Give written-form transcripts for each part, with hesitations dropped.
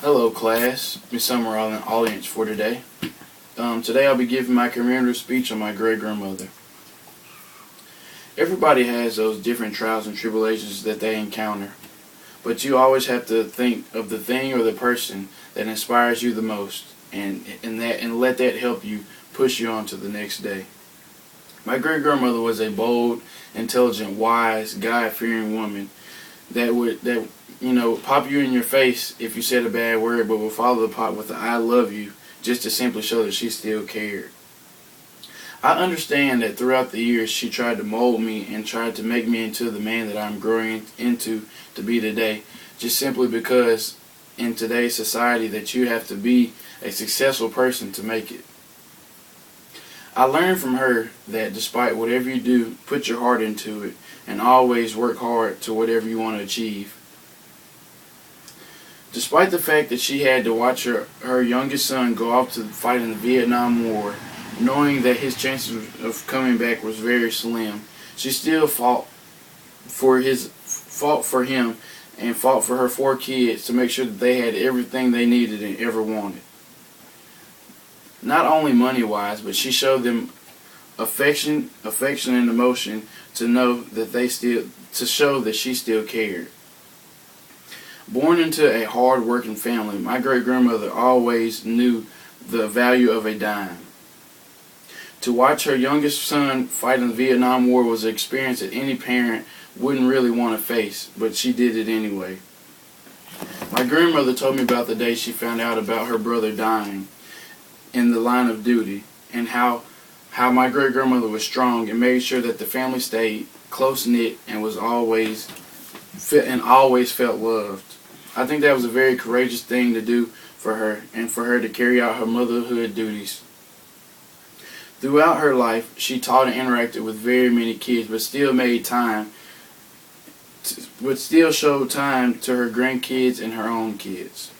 Hello class, Miss Summer audience for today. Today I'll be giving my commemorative speech on my great-grandmother. Everybody has those different trials and tribulations that they encounter, but you always have to think of the thing or the person that inspires you the most and let that help you push you on to the next day. My great-grandmother was a bold, intelligent, wise, God-fearing woman that would pop you in your face if you said a bad word, but would follow the pop with the "I love you" just to simply show that she still cared. I understand that throughout the years she tried to mold me and tried to make me into the man that I'm growing into to be today, just simply because in today's society that you have to be a successful person to make it. I learned from her that despite whatever you do, put your heart into it and always work hard to whatever you want to achieve. Despite the fact that she had to watch her youngest son go off to fight in the Vietnam War, knowing that his chances of coming back was very slim, she still fought for him and fought for her 4 kids to make sure that they had everything they needed and ever wanted. Not only money-wise, but she showed them affection and emotion to know that to show that she still cared. Born into a hard-working family, my great-grandmother always knew the value of a dime. To watch her youngest son fight in the Vietnam War was an experience that any parent wouldn't really want to face, but she did it anyway. My grandmother told me about the day she found out about her brother dying in the line of duty, and how my great-grandmother was strong and made sure that the family stayed close-knit and always felt loved. I think that was a very courageous thing to do for her and for her to carry out her motherhood duties. Throughout her life, she taught and interacted with very many kids, but still showed time to her grandkids and her own kids.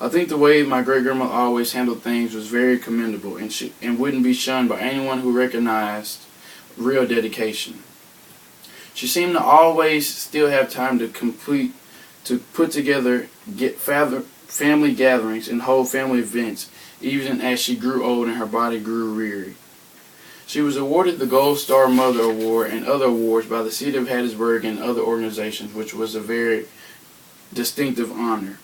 I think the way my great-grandmother always handled things was very commendable and wouldn't be shunned by anyone who recognized real dedication. She seemed to always still have time to put together family gatherings and hold family events, even as she grew old and her body grew weary. She was awarded the Gold Star Mother Award and other awards by the City of Hattiesburg and other organizations, which was a very distinctive honor.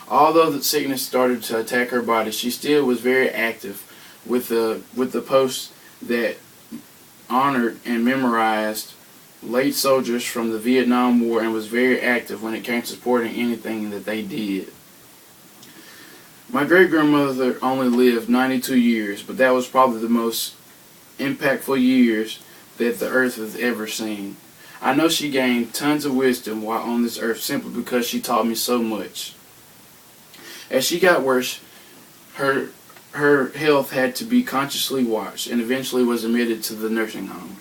Although the sickness started to attack her body, she still was very active with the posts that honored and memorized late soldiers from the Vietnam War and was very active when it came to supporting anything that they did. My great-grandmother only lived 92 years, but that was probably the most impactful years that the earth has ever seen. I know she gained tons of wisdom while on this earth simply because she taught me so much. As she got worse, her health had to be consciously watched and eventually was admitted to the nursing home.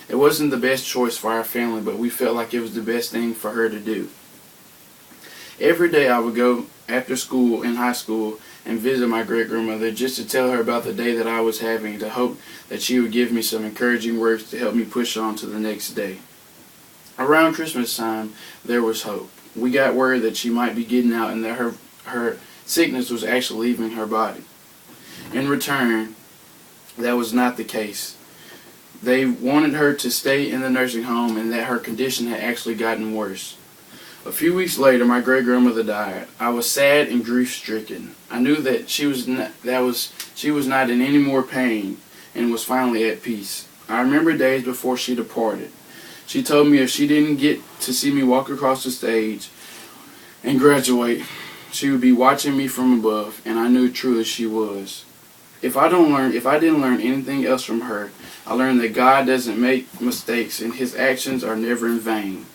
It wasn't the best choice for our family, but we felt like it was the best thing for her to do. Every day I would go after school in high school and visit my great-grandmother just to tell her about the day that I was having, to hope that she would give me some encouraging words to help me push on to the next day. Around Christmas time, there was hope. We got word that she might be getting out and that her sickness was actually leaving her body. In return, that was not the case. They wanted her to stay in the nursing home and that her condition had actually gotten worse. A few weeks later, my great-grandmother died. I was sad and grief-stricken. I knew that she was not in any more pain and was finally at peace. I remember days before she departed. She told me if she didn't get to see me walk across the stage and graduate, she would be watching me from above, and I knew truly she was. If I didn't learn anything else from her, I learned that God doesn't make mistakes and His actions are never in vain.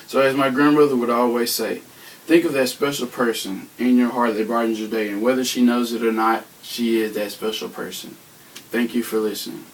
So as my grandmother would always say, think of that special person in your heart that brightens your day, and whether she knows it or not, she is that special person. Thank you for listening.